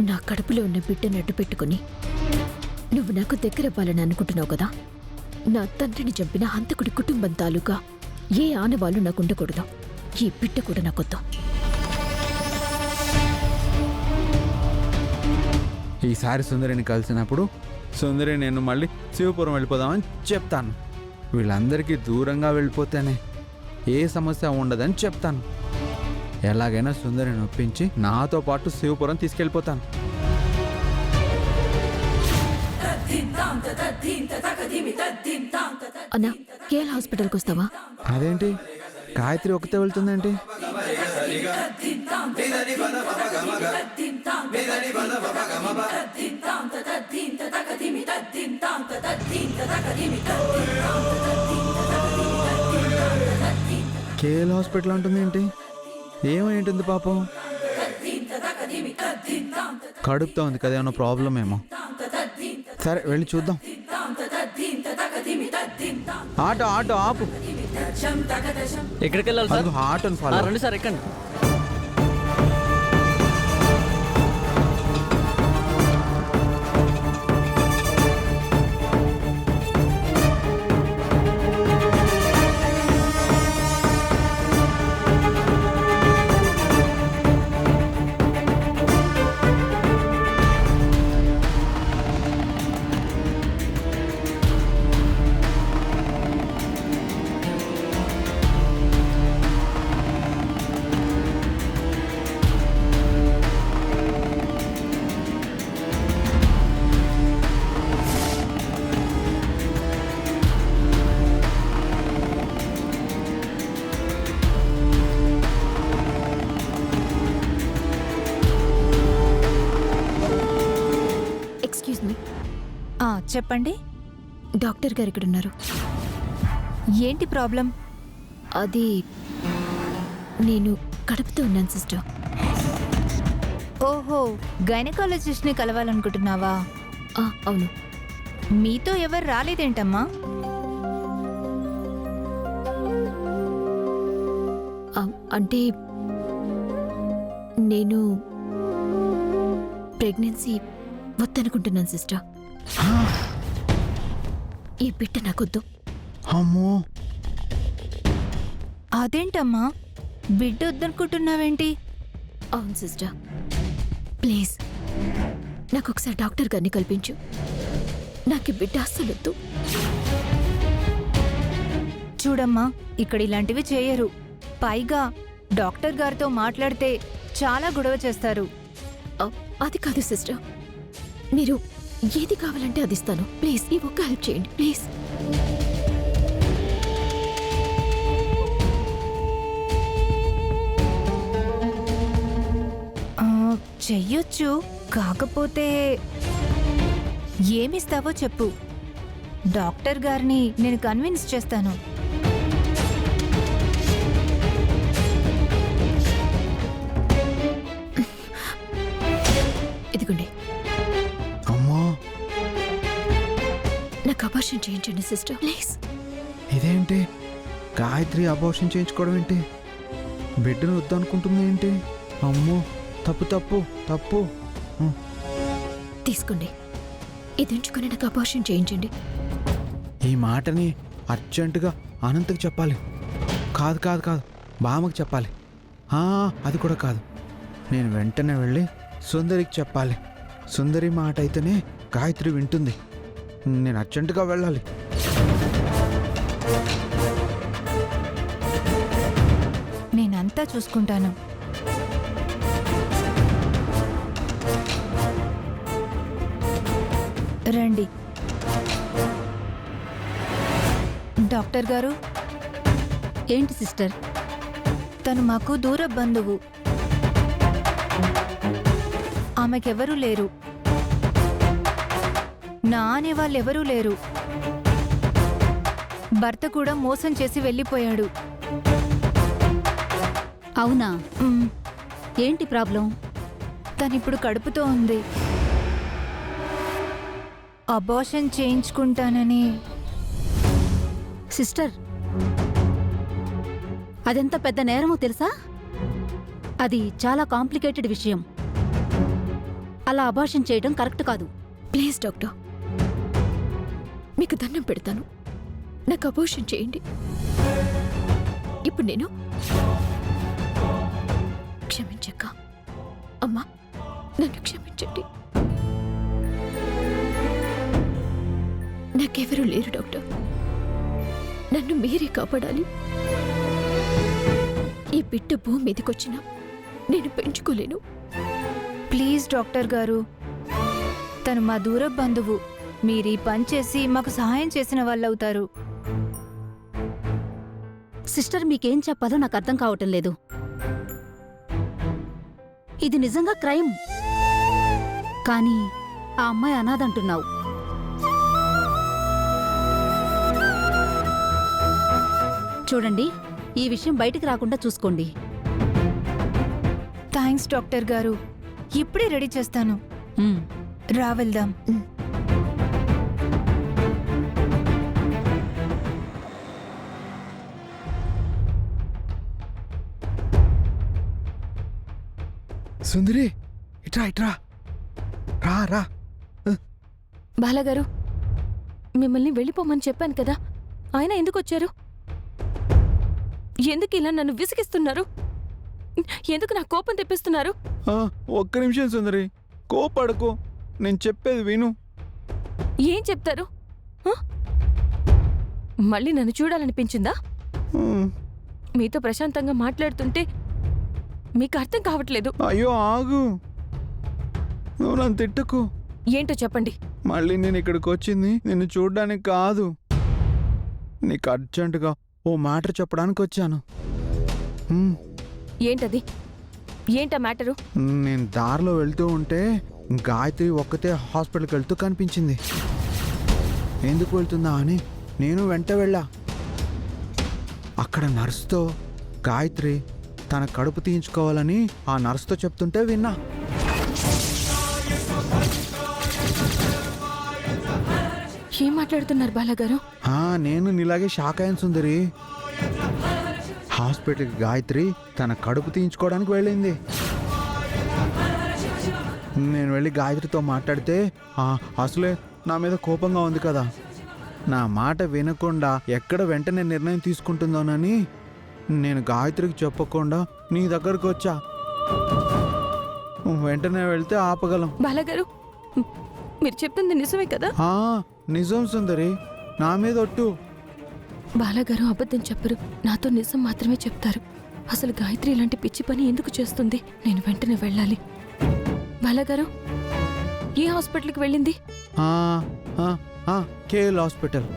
నా కడుపులో ఉన్న బిడ్డను అడ్డు పెట్టుకుని నువ్వు నాకు దగ్గరవ్వాలని అనుకుంటున్నావు కదా. నా తండ్రిని చంపిన హంతకుడి కుటుంబం తాలూకా ఏ ఆనవాళ్ళు నాకుండకూడదు. ఈ బిడ్డ కూడా నాకొద్దు. ఈసారి సుందరిని కలిసినప్పుడు సుందరి నేను మళ్ళీ శివపురం వెళ్ళిపోదామని చెప్తాను. వీళ్ళందరికీ దూరంగా వెళ్ళిపోతేనే ఏ సమస్య ఉండదని చెప్తాను. ఎలాగైనా సుందరిని ఒప్పించి నాతో పాటు శివపురం తీసుకెళ్ళిపోతాను. అన్నా, కేఎల్ హాస్పిటల్కి వస్తావా? అదేంటి గాయత్రి ఒకతే వెళ్తుందేంటి? కేఎల్ హాస్పిటల్ అంటుంది ఏంటి? ఏమై ఉంటుంది పాపం? కడుపుతో ఉంది కదా, ఏమన్నా ప్రాబ్లం ఏమో. సరే వెళ్ళి చూద్దాం. ఆటో ఆటో ఆపు. ఎక్కడికి వెళ్ళాలి సార్? ఆటోని ఫాలో. రండి సార్, ఎక్కండి. Excuse me. చెప్పండి. డాక్టర్ గారు ఇక్కడున్నారు. ఏంటి ప్రాబ్లం? అది నేను కడుపుతో ఉన్నాను సిస్టర్. ఓహో, గైనకాలజిస్ట్ని కలవాలనుకుంటున్నావా? అవును. మీతో ఎవరు రాలేదేంటమ్మా? అంటే నేను ప్రెగ్నెన్సీ వద్దనుకుంటున్నాను సిస్టర్. ఈ బిడ్డ నాకొద్దు. అమ్మో, అదేంటమ్మా, బిడ్డ వద్దనుకుంటున్నావేంటి? అవును సిస్టర్, ప్లీజ్ నాకు ఒకసారి డాక్టర్ గారిని కల్పించు. నాకు ఈ బిడ్డ అస్సలొద్దు. చూడమ్మా, ఇక్కడ ఇలాంటివి చేయరు. పైగా డాక్టర్ గారితో మాట్లాడితే చాలా గొడవ చేస్తారు. అది కాదు సిస్టర్, మీరు ఏది కావాలంటే అది ఇస్తాను. ప్లీజ్ ఈ ఒక్క హెల్ప్ చేయండి ప్లీజ్. చెయ్యొచ్చు, కాకపోతే ఏమిస్తావో చెప్పు. డాక్టర్ గారిని నేను కన్విన్స్ చేస్తాను. ఇదిగోండి. అమ్మో, నాకు అబార్షన్ చేయించండి సిస్టర్ ప్లీజ్. ఇదేంటి గాయత్రి అబార్షన్ చేయించుకోవడం ఏంటి? బిడ్డను వద్దనుకుంటుంది ఏంటి? అమ్మో, తప్పు తప్పు తప్పు. తీసుకోండి, ఇది ఉంచుకొని నాకు అబార్షన్ చేయించండి. ఈ మాటని అర్జెంటుగా అనంతకు చెప్పాలి. కాదు కాదు కాదు, బామ్మకు చెప్పాలి. అది కూడా కాదు, నేను వెంటనే వెళ్ళి సుందరికి చెప్పాలి. సుందరి మాట అయితేనే గాయత్రి వింటుంది. నేను అర్జెంటుగా వెళ్ళాలి. నేనంతా చూసుకుంటాను. రండి. డాక్టర్ గారు. ఏంటి సిస్టర్? తను మాకు దూర బంధువు. ఆమెకెవరూ లేరు. నా అనే వాళ్ళెవరూ లేరు. భర్త కూడా మోసం చేసి వెళ్ళిపోయాడు. అవునా? ఏంటి ప్రాబ్లం? తనిప్పుడు కడుపుతో ఉంది. అబార్షన్ చేయించుకుంటానని. సిస్టర్, అదెంత పెద్ద నేరమో తెలుసా? అది చాలా కాంప్లికేటెడ్ విషయం. అలా అబార్షన్ చేయడం కరెక్ట్ కాదు. ప్లీజ్ డాక్టర్, మీకు దండం పెడతాను, నాకు అబోర్షన్ చేయండి. ఇప్పుడు నేను క్షమించక్క. అమ్మా, నన్ను క్షమించండి. నాకెవరూ లేరు డాక్టర్, నన్ను మీరే కాపాడాలి. ఈ బిడ్డ భూమి మీదకొచ్చినా నేను పెంచుకోలేను. ప్లీజ్ డాక్టర్ గారు, తను మా దూర బంధువు. మీరు ఈ పని చేసి మాకు సహాయం చేసిన వాళ్ళవుతారు. సిస్టర్, మీకేం చెప్పాలో నాకు అర్థం కావటం లేదు. ఇది నిజంగా క్రైమ్. కానీ ఆ అమ్మాయి అనాథంటున్నావు. చూడండి, ఈ విషయం బయటికి రాకుండా చూసుకోండి. థ్యాంక్స్ డాక్టర్ గారు, ఇప్పుడే రెడీ చేస్తాను. ఉమ్. రా వెళ్దాం. సుందరి, ఇట్రా ఇట్రా, రా రా. బాలగారు, మిమ్మల్ని వెళ్ళిపోమని చెప్పాను కదా, ఆయన ఎందుకు వచ్చారు? ఎందుకు ఇలా నన్ను విసిగిస్తున్నారు? ఎందుకు నా కోపం తెప్పిస్తున్నారు? ఒక్క నిమిషం సుందరి, కోపడకు, నేను చెప్పేది విను. ఏం చెప్తారు? ఆ? మళ్ళీ నన్ను చూడాలనిపించిందా? ఉమ్, మీతో ప్రశాంతంగా మాట్లాడుతుంటే మీకు అర్థం కావట్లేదు. అయ్యో ఆగు, నువ్వు నన్ను తిట్టకు. ఏంటో చెప్పండి. మళ్ళీ నేను ఇక్కడికి వచ్చింది నిన్ను చూడ్డానికి కాదు, నీకు అర్జెంటుగా ఓ మ్యాటర్ చెప్పడానికి వచ్చాను. ఉమ్, ఏంటది? ఏంటా మ్యాటరు? నేను దారిలో వెళ్తూ ఉంటే గాయత్రి ఒక్కతే హాస్పిటల్కి వెళ్తూ కనిపించింది. ఎందుకు వెళ్తుందా అని నేను వెంట వెళ్ళా. అక్కడ నర్సుతో గాయత్రి తన కడుపు తీయించుకోవాలని ఆ నర్సుతో చెప్తుంటే విన్నా. ఏం మాట్లాడుతున్నారు బాలగారు? నేను నీలాగే షాక్ అయ్యాను సుందరి. హాస్పిటల్కి గాయత్రి తన కడుపు తీయించుకోవడానికి వెళ్ళింది. నేను వెళ్ళి గాయత్రితో మాట్లాడితే అసలే నా మీద కోపంగా ఉంది కదా, నా మాట వినకుండా ఎక్కడ వెంటనే నిర్ణయం తీసుకుంటుందోనని నేను గాయత్రికి చెప్పకుండా నీ దగ్గరకు వచ్చా. వెంటనే వెళ్తే ఆపగలం. బాలగారు, మీరు చెప్తుంది నిజమే కదా? నిజం సుందరి, నా మీద ఒట్టు. బాలగారు అబద్ధం చెప్పరు, నాతో నిజం మాత్రమే చెప్తారు. అసలు గాయత్రి ఇలాంటి పిచ్చి పని ఎందుకు చేస్తుంది? నేను వెంటనే వెళ్ళాలి. బాలగారు, ఏ హాస్పిటల్కి వెళ్ళింది? KL hospital.